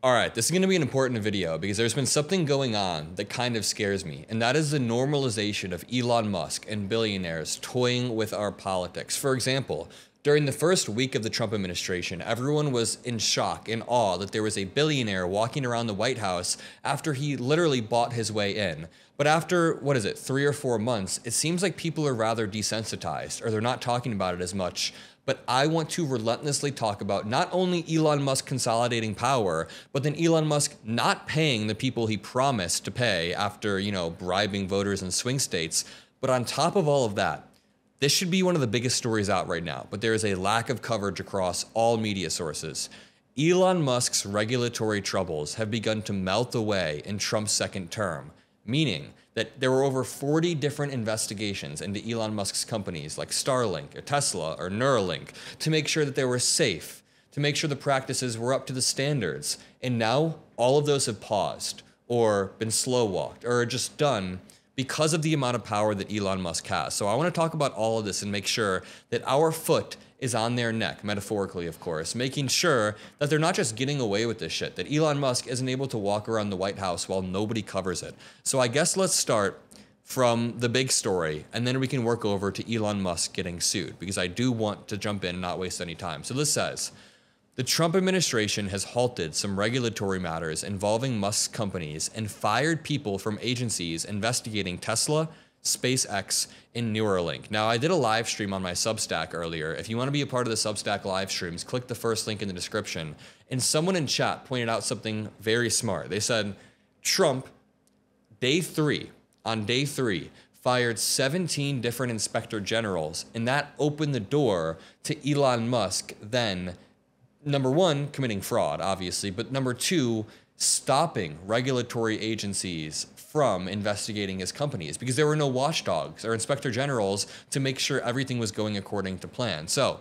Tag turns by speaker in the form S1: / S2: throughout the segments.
S1: All right, this is going to be an important video because there's been something going on that kind of scares me, and that is the normalization of Elon Musk and billionaires toying with our politics. For example, during the first week of the Trump administration, everyone was in shock and awe that there was a billionaire walking around the White House after he literally bought his way in. But after, 3 or 4 months, it seems like people are rather desensitized, or they're not talking about it as much. But I want to relentlessly talk about not only Elon Musk consolidating power, but then Elon Musk not paying the people he promised to pay after, bribing voters in swing states. But on top of all of that, this should be one of the biggest stories out right now, but there is a lack of coverage across all media sources. Elon Musk's regulatory troubles have begun to melt away in Trump's second term, meaning that there were over 40 different investigations into Elon Musk's companies like Starlink or Tesla or Neuralink to make sure that they were safe, to make sure the practices were up to the standards. And now all of those have paused or been slow walked or are just done because of the amount of power that Elon Musk has. So I want to talk about all of this and make sure that our foot is on their neck, metaphorically, of course, making sure that they're not just getting away with this shit, that Elon Musk isn't able to walk around the White House while nobody covers it. So I guess let's start from the big story, and then we can work over to Elon Musk getting sued, because I do want to jump in and not waste any time. So this says, the Trump administration has halted some regulatory matters involving Musk's companies and fired people from agencies investigating Tesla, SpaceX, and Neuralink. Now, I did a live stream on my Substack earlier. If you want to be a part of the Substack live streams, click the first link in the description. And someone in chat pointed out something very smart. They said, Trump, on day three, fired 17 different inspector generals, and that opened the door to Elon Musk then, number one, committing fraud, obviously, but number two, stopping regulatory agencies from investigating his companies because there were no watchdogs or inspector generals to make sure everything was going according to plan. So,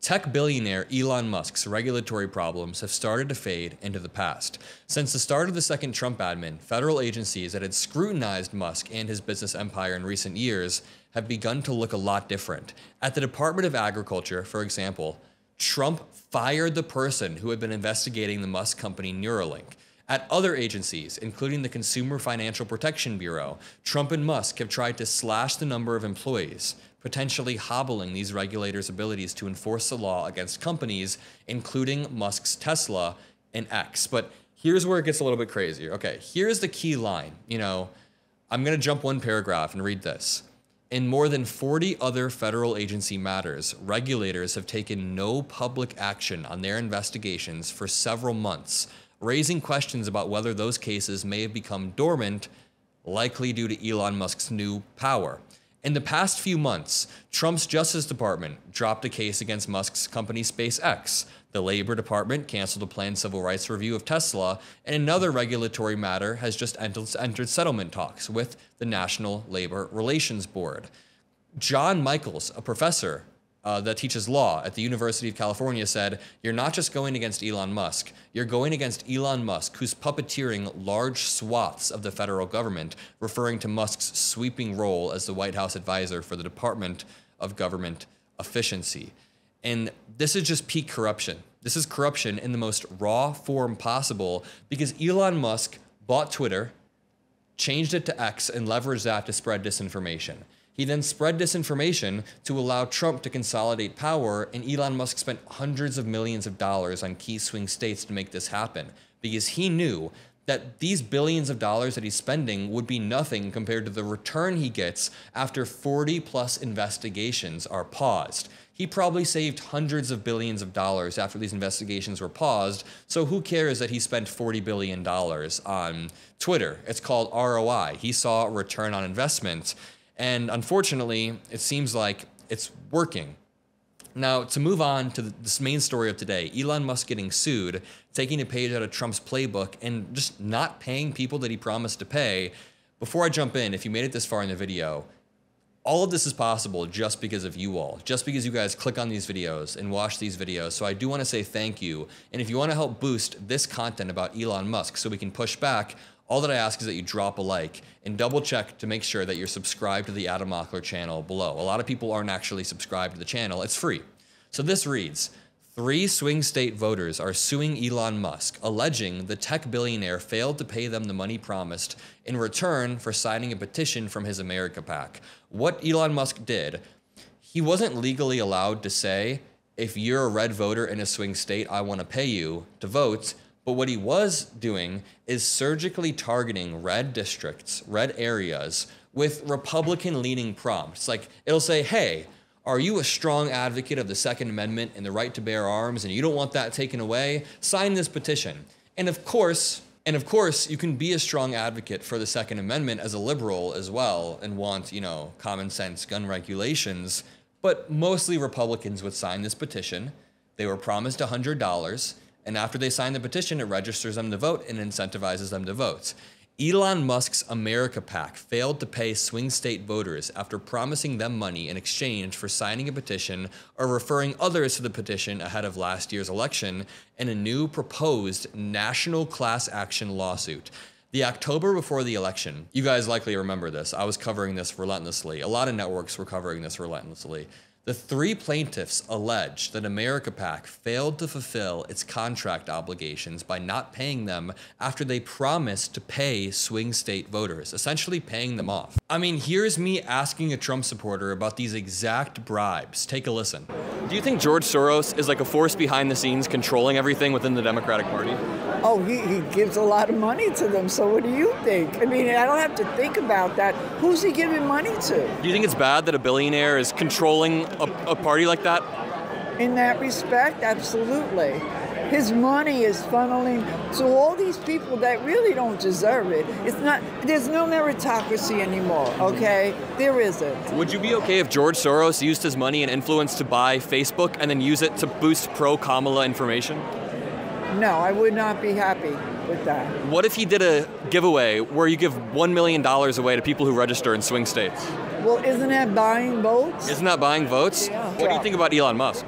S1: tech billionaire Elon Musk's regulatory problems have started to fade into the past. Since the start of the second Trump admin, federal agencies that had scrutinized Musk and his business empire in recent years have begun to look a lot different. At the Department of Agriculture, for example, Trump fired the person who had been investigating the Musk company Neuralink. At other agencies, including the Consumer Financial Protection Bureau, Trump and Musk have tried to slash the number of employees, potentially hobbling these regulators' abilities to enforce the law against companies, including Musk's Tesla and X. But here's where it gets a little bit crazier. Okay, here's the key line. I'm going to jump one paragraph and read this. In more than 40 other federal agency matters, regulators have taken no public action on their investigations for several months, raising questions about whether those cases may have become dormant, likely due to Elon Musk's new power. In the past few months, Trump's Justice Department dropped a case against Musk's company SpaceX. The Labor Department canceled a planned civil rights review of Tesla, and another regulatory matter has just entered settlement talks with the National Labor Relations Board. John Michaels, a professor that teaches law at the University of California, said, "You're not just going against Elon Musk, you're going against Elon Musk, who's puppeteering large swaths of the federal government," referring to Musk's sweeping role as the White House advisor for the Department of Government Efficiency. And this is just peak corruption. This is corruption in the most raw form possible because Elon Musk bought Twitter, changed it to X, and leveraged that to spread disinformation. He then spread disinformation to allow Trump to consolidate power, and Elon Musk spent hundreds of millions of dollars on key swing states to make this happen because he knew that these billions of dollars that he's spending would be nothing compared to the return he gets after 40 plus investigations are paused. He probably saved hundreds of billions of dollars after these investigations were paused, so who cares that he spent $40 billion on Twitter? It's called ROI. He saw a return on investment. And unfortunately, it seems like it's working. Now, to move on to this main story of today, Elon Musk getting sued, taking a page out of Trump's playbook, and just not paying people that he promised to pay. Before I jump in, if you made it this far in the video, all of this is possible just because of you all, just because you guys click on these videos and watch these videos. So I do want to say thank you. And if you want to help boost this content about Elon Musk so we can push back, all that I ask is that you drop a like and double check to make sure that you're subscribed to the Mockler channel below. A lot of people aren't actually subscribed to the channel. It's free. So this reads, 3 swing state voters are suing Elon Musk, alleging the tech billionaire failed to pay them the money promised in return for signing a petition from his America PAC. What Elon Musk did, he wasn't legally allowed to say, if you're a red voter in a swing state, I want to pay you to vote. But what he was doing is surgically targeting red districts, red areas with Republican-leaning prompts. Like, it'll say, hey, are you a strong advocate of the Second Amendment and the right to bear arms and you don't want that taken away? Sign this petition. And of course, you can be a strong advocate for the Second Amendment as a liberal as well and want, common sense gun regulations. But mostly Republicans would sign this petition. They were promised $100. And after they sign the petition, it registers them to vote and incentivizes them to vote. Elon Musk's America PAC failed to pay swing state voters after promising them money in exchange for signing a petition or referring others to the petition ahead of last year's election in a new proposed national class action lawsuit. The October before the election, you guys likely remember this. I was covering this relentlessly. A lot of networks were covering this relentlessly. The 3 plaintiffs allege that America PAC failed to fulfill its contract obligations by not paying them after they promised to pay swing state voters, essentially paying them off. I mean, here's me asking a Trump supporter about these exact bribes. Take a listen. Do you think George Soros is like a force behind the scenes controlling everything within the Democratic Party?
S2: Oh, he gives a lot of money to them, so what do you think? I mean, I don't have to think about that. Who's he giving money to?
S1: Do you think it's bad that a billionaire is controlling a party like that?
S2: In that respect, absolutely. His money is funneling to all these people that really don't deserve it. There's no meritocracy anymore, okay? There isn't.
S1: Would you be okay if George Soros used his money and influence to buy Facebook and then use it to boost pro-Kamala information?
S2: No, I would not be happy with that.
S1: What if he did a giveaway where you give $1 million away to people who register in swing states?
S2: Well, isn't that buying votes?
S1: Isn't that buying votes?
S2: Yeah.
S1: What do you think about Elon Musk?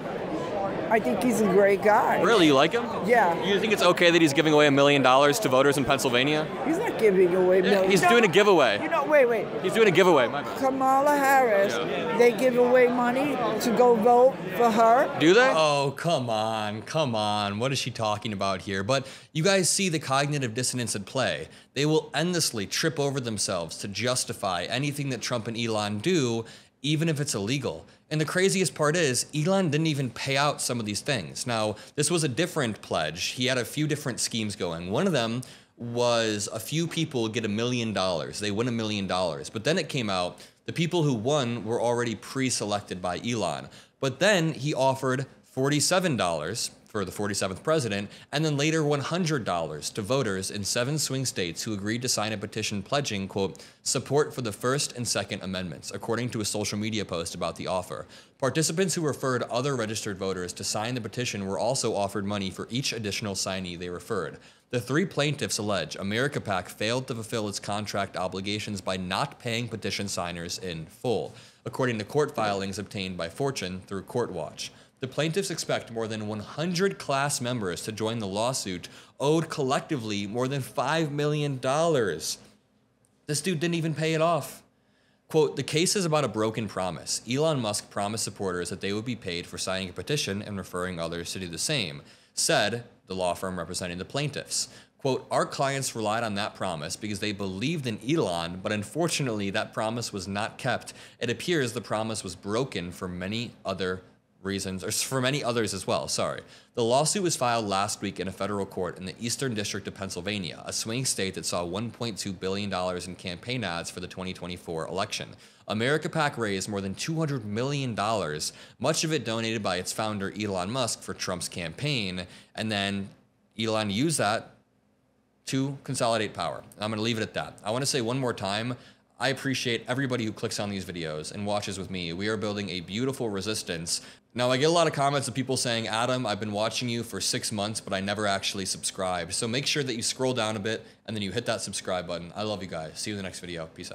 S2: I think he's a great guy.
S1: Really? You like him?
S2: Yeah.
S1: You think it's okay that he's giving away $1 million to voters in Pennsylvania?
S2: He's not giving away millions.
S1: He's doing a giveaway.
S2: Wait.
S1: He's doing a giveaway. My bad.
S2: Kamala Harris, they give away money to go vote for her.
S1: Do they? Oh, come on. What is she talking about here? But you guys see the cognitive dissonance at play. They will endlessly trip over themselves to justify anything that Trump and Elon do, even if it's illegal. And the craziest part is, Elon didn't even pay out some of these things. Now, this was a different pledge. He had a few different schemes going. One of them was a few people get $1 million. They win $1 million. But then it came out, the people who won were already pre-selected by Elon. But then he offered $47 for the 47th president, and then later $100 to voters in 7 swing states who agreed to sign a petition pledging, quote, support for the First and Second Amendments, according to a social media post about the offer. Participants who referred other registered voters to sign the petition were also offered money for each additional signee they referred. The 3 plaintiffs allege America PAC failed to fulfill its contract obligations by not paying petition signers in full, according to court filings obtained by Fortune through CourtWatch. The plaintiffs expect more than 100 class members to join the lawsuit, owed collectively more than $5 million. This dude didn't even pay it off. Quote, the case is about a broken promise. Elon Musk promised supporters that they would be paid for signing a petition and referring others to do the same, said the law firm representing the plaintiffs. Quote, our clients relied on that promise because they believed in Elon, but unfortunately that promise was not kept. It appears the promise was broken for many other reasons, or for many others as well, sorry. The lawsuit was filed last week in a federal court in the Eastern District of Pennsylvania, a swing state that saw $1.2 billion in campaign ads for the 2024 election. America PAC raised more than $200 million, much of it donated by its founder Elon Musk for Trump's campaign, and then Elon used that to consolidate power. I'm going to leave it at that. I want to say one more time, I appreciate everybody who clicks on these videos and watches with me. We are building a beautiful resistance. Now, I get a lot of comments of people saying, Adam, I've been watching you for 6 months, but I never actually subscribed. So make sure that you scroll down a bit and then you hit that subscribe button. I love you guys. See you in the next video. Peace out.